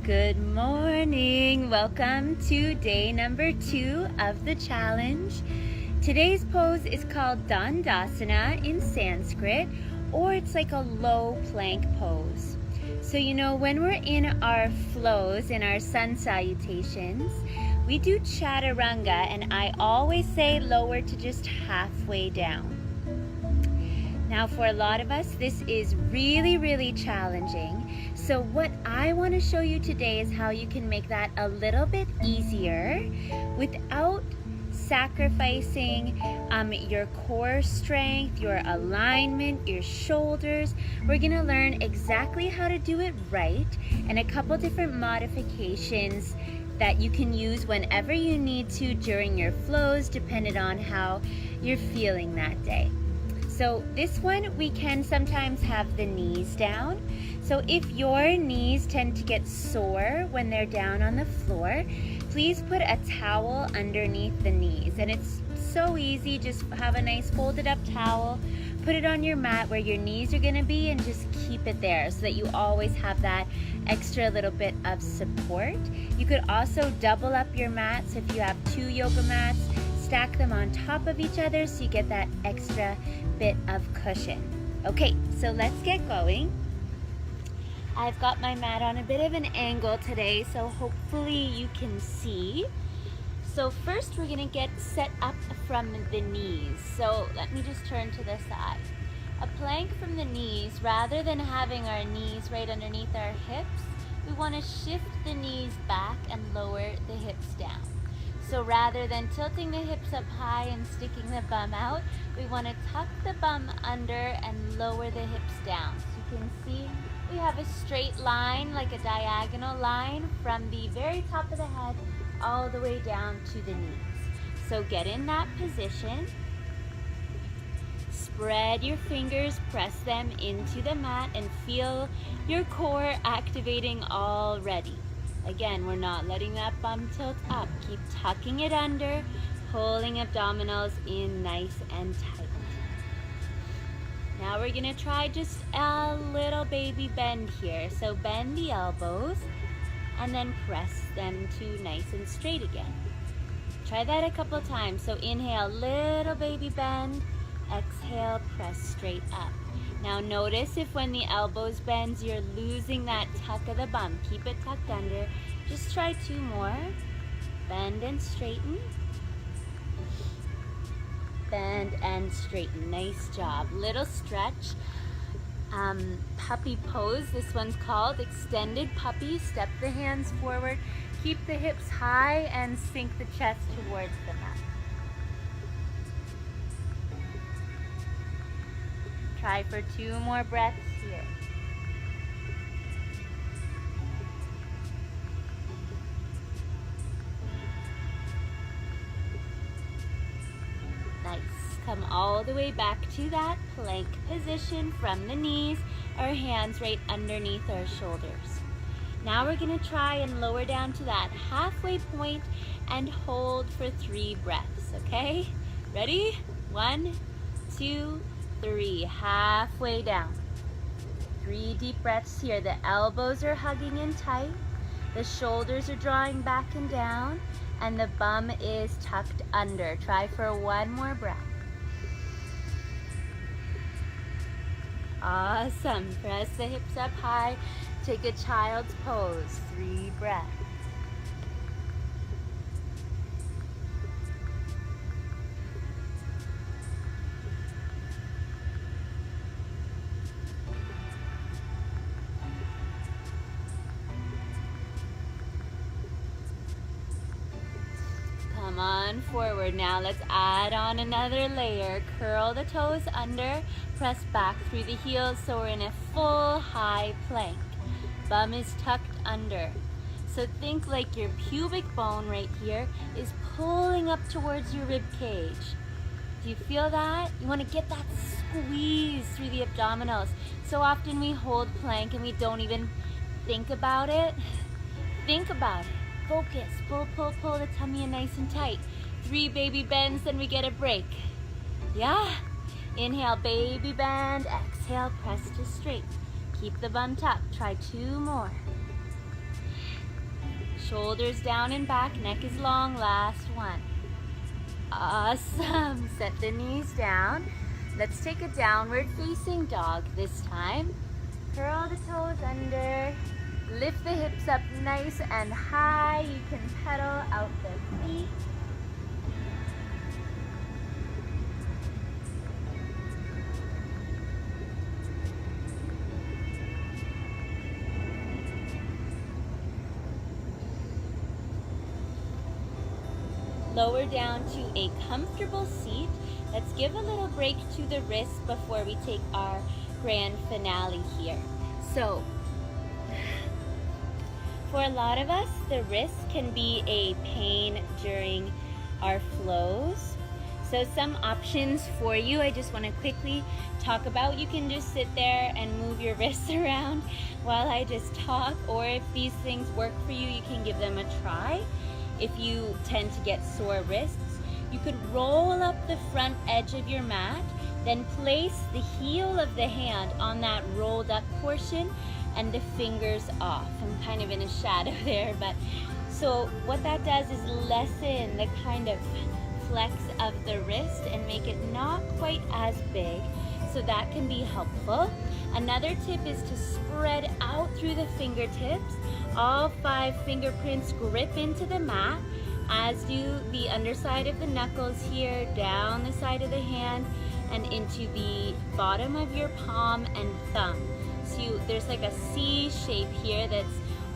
Good morning. Welcome to day number 2 of the challenge. Today's pose is called Dandasana in Sanskrit, or it's like a low plank pose. So when we're in our flows, in our Sun Salutations, we do Chatarunga, and I always say lower to just halfway down. Now for a lot of us, this is really challenging. So what I want to show you today is how you can make that a little bit easier without sacrificing your core strength, your alignment, your shoulders. We're going to learn exactly how to do it right and a couple different modifications that you can use whenever you need to during your flows, depending on how you're feeling that day. So this one, we can sometimes have the knees down. So if your knees tend to get sore when they're down on the floor, please put a towel underneath the knees. And it's so easy, just have a nice folded up towel, put it on your mat where your knees are gonna be, and just keep it there so that you always have that extra little bit of support. You could also double up your mats. If you have 2 yoga mats, stack them on top of each other so you get that extra bit of cushion. Okay, so let's get going. I've got my mat on a bit of an angle today, so hopefully you can see. So first we're gonna get set up from the knees. So let me just turn to the side. A plank from the knees, rather than having our knees right underneath our hips, we wanna shift the knees back and lower the hips down. So rather than tilting the hips up high and sticking the bum out, we want to tuck the bum under and lower the hips down. So you can see we have a straight line, like a diagonal line, from the very top of the head all the way down to the knees. So get in that position. Spread your fingers, press them into the mat, and feel your core activating already. Again, we're not letting that bum tilt up. Keep tucking it under, pulling abdominals in nice and tight. Now we're gonna try just a little baby bend here. So bend the elbows and then press them to nice and straight again. Try that a couple times. So inhale, little baby bend. Exhale, press straight up. Now notice if when the elbows bends, you're losing that tuck of the bum. Keep it tucked under. Just try 2 more. Bend and straighten. Bend and straighten. Nice job. Little stretch. Puppy pose. This one's called extended puppy. Step the hands forward. Keep the hips high and sink the chest towards the mat. Try for 2 more breaths here. Nice. Come all the way back to that plank position from the knees, our hands right underneath our shoulders. Now we're going to try and lower down to that halfway point and hold for 3 breaths, okay? Ready? 1, 2, 3, halfway down. 3 deep breaths here. The elbows are hugging in tight, the shoulders are drawing back and down, and the bum is tucked under. Try for 1 more breath. Awesome. Press the hips up high. Take a child's pose. 3 breaths. Come on forward. Now let's add on another layer. Curl the toes under, press back through the heels so we're in a full high plank. Bum is tucked under. So think like your pubic bone right here is pulling up towards your rib cage. Do you feel that? You want to get that squeeze through the abdominals. So often we hold plank and we don't even think about it. Think about it. Focus. Pull, pull, pull the tummy in nice and tight. 3 baby bends, then we get a break. Yeah? Inhale, baby bend. Exhale, press to straight. Keep the bum tucked. Try 2 more. Shoulders down and back, neck is long, last one. Awesome. Set the knees down. Let's take a downward facing dog this time. Curl the toes under. Lift the hips up nice and high. You can pedal out the feet. Lower down to a comfortable seat. Let's give a little break to the wrists before we take our grand finale here. So, for a lot of us, the wrists can be a pain during our flows. So some options for you, I just want to quickly talk about. You can just sit there and move your wrists around while I just talk, or if these things work for you, you can give them a try. If you tend to get sore wrists, you could roll up the front edge of your mat, then place the heel of the hand on that rolled up portion and the fingers off. I'm kind of in a shadow there, but so what that does is lessen the kind of flex of the wrist and make it not quite as big, so that can be helpful. Another tip is to spread out through the fingertips. All 5 fingerprints grip into the mat, as do the underside of the knuckles here, down the side of the hand, and into the bottom of your palm and thumb. So there's like a C shape here that's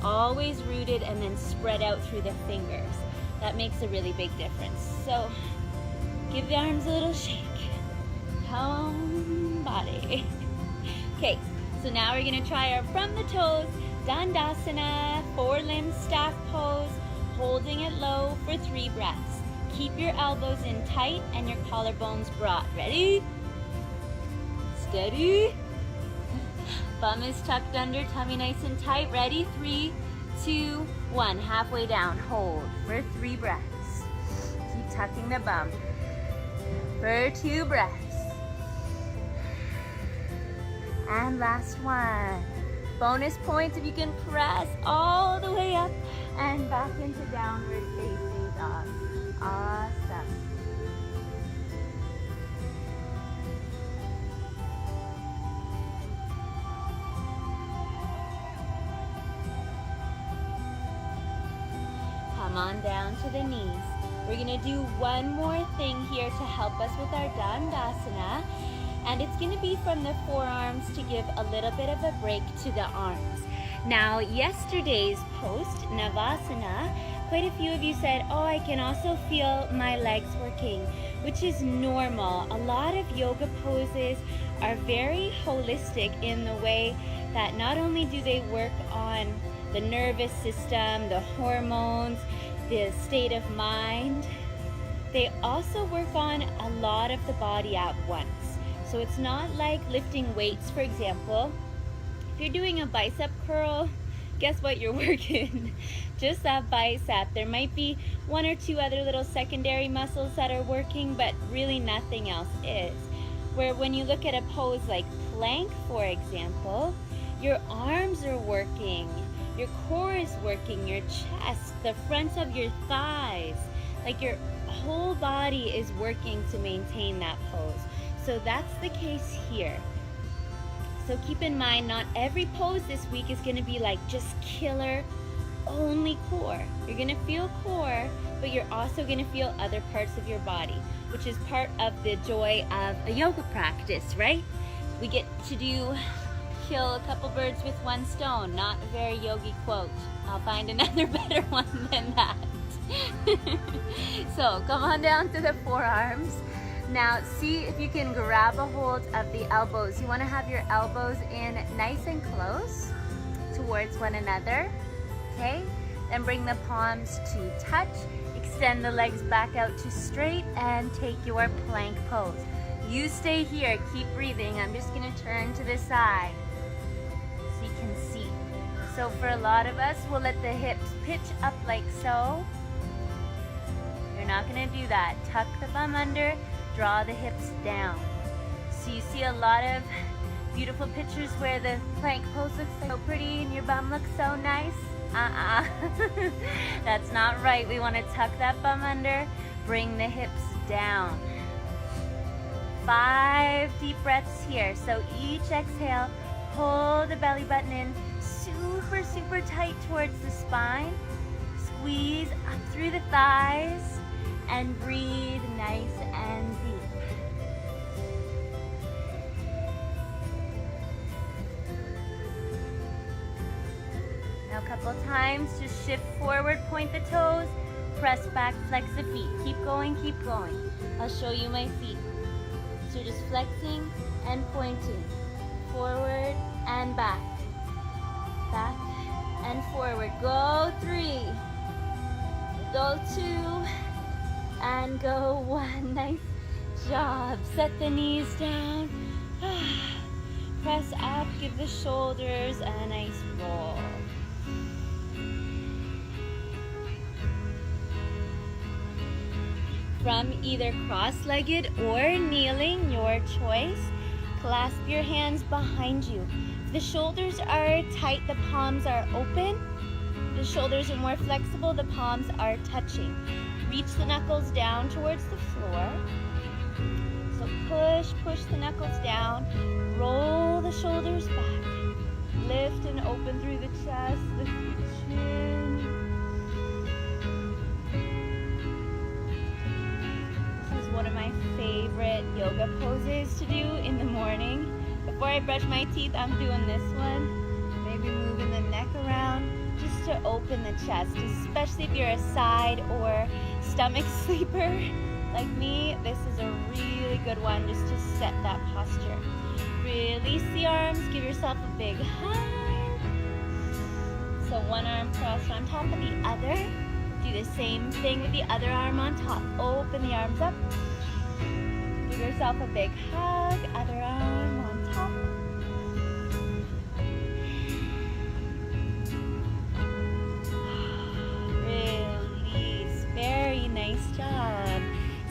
always rooted and then spread out through the fingers. That makes a really big difference. So give the arms a little shake. Calm body. Okay, so now we're gonna try our from the toes Dandasana, 4 limb staff pose, holding it low for 3 breaths. Keep your elbows in tight and your collarbones broad. Ready? Steady. Bum is tucked under, tummy nice and tight. Ready? 3, 2, 1. Halfway down. Hold for 3 breaths. Keep tucking the bum for 2 breaths. And last one. Bonus points if you can press all the way up and back into downward facing dog. Awesome. Come on down to the knees. We're gonna do one more thing here to help us with our Dandasana. And it's going to be from the forearms to give a little bit of a break to the arms. Now, yesterday's post, Navasana, quite a few of you said, oh, I can also feel my legs working, which is normal. A lot of yoga poses are very holistic in the way that not only do they work on the nervous system, the hormones, the state of mind, they also work on a lot of the body at once. So it's not like lifting weights, for example. If you're doing a bicep curl, guess what you're working? Just that bicep. There might be 1 or 2 other little secondary muscles that are working, but really nothing else is. Where when you look at a pose like plank, for example, your arms are working, your core is working, your chest, the fronts of your thighs, like your whole body is working to maintain that pose. So that's the case here. So keep in mind, not every pose this week is going to be like just killer, only core. You're going to feel core, but you're also going to feel other parts of your body, which is part of the joy of a yoga practice, right? We get to kill a couple birds with 1 stone. Not a very yogi quote. I'll find another better one than that. So come on down to the forearms. Now see if you can grab a hold of the elbows. You want to have your elbows in nice and close towards one another. Okay? Then bring the palms to touch. Extend the legs back out to straight and take your plank pose. You stay here. Keep breathing. I'm just going to turn to the side so you can see. So for a lot of us, we'll let the hips pitch up like so. You're not going to do that. Tuck the bum under. Draw the hips down. So you see a lot of beautiful pictures where the plank pose looks so pretty and your bum looks so nice. That's not right. We want to tuck that bum under, bring the hips down. 5 deep breaths here. So each exhale, hold the belly button in super, super tight towards the spine. Squeeze up through the thighs and breathe nice and deep. Now a couple times, just shift forward, point the toes, press back, flex the feet. Keep going, keep going. I'll show you my feet. So just flexing and pointing. Forward and back. Back and forward. Go 3. Go 2. And go 1. Nice job. Set the knees down. Press up. Give the shoulders a nice roll. From either cross-legged or kneeling, your choice. Clasp your hands behind you. If the shoulders are tight, the palms are open. If the shoulders are more flexible, the palms are touching. Reach the knuckles down towards the floor. So push the knuckles down. Roll the shoulders back. Lift and open through the chest, lift the chin. One of my favorite yoga poses to do in the morning. Before I brush my teeth, I'm doing this one. Maybe moving the neck around just to open the chest, especially if you're a side or stomach sleeper like me. This is a really good one just to set that posture. Release the arms, give yourself a big hug. So one arm crossed on top of the other. Do the same thing with the other arm on top. Open the arms up. Give yourself a big hug. Other arm on top. Release. Very nice job.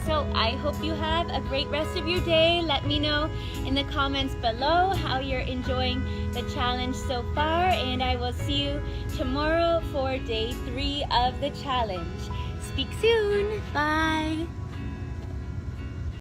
So I hope you have a great rest of your day. Let me know in the comments below how you're enjoying the challenge so far, and I will see you tomorrow for day 3 of the challenge. Speak soon. Bye.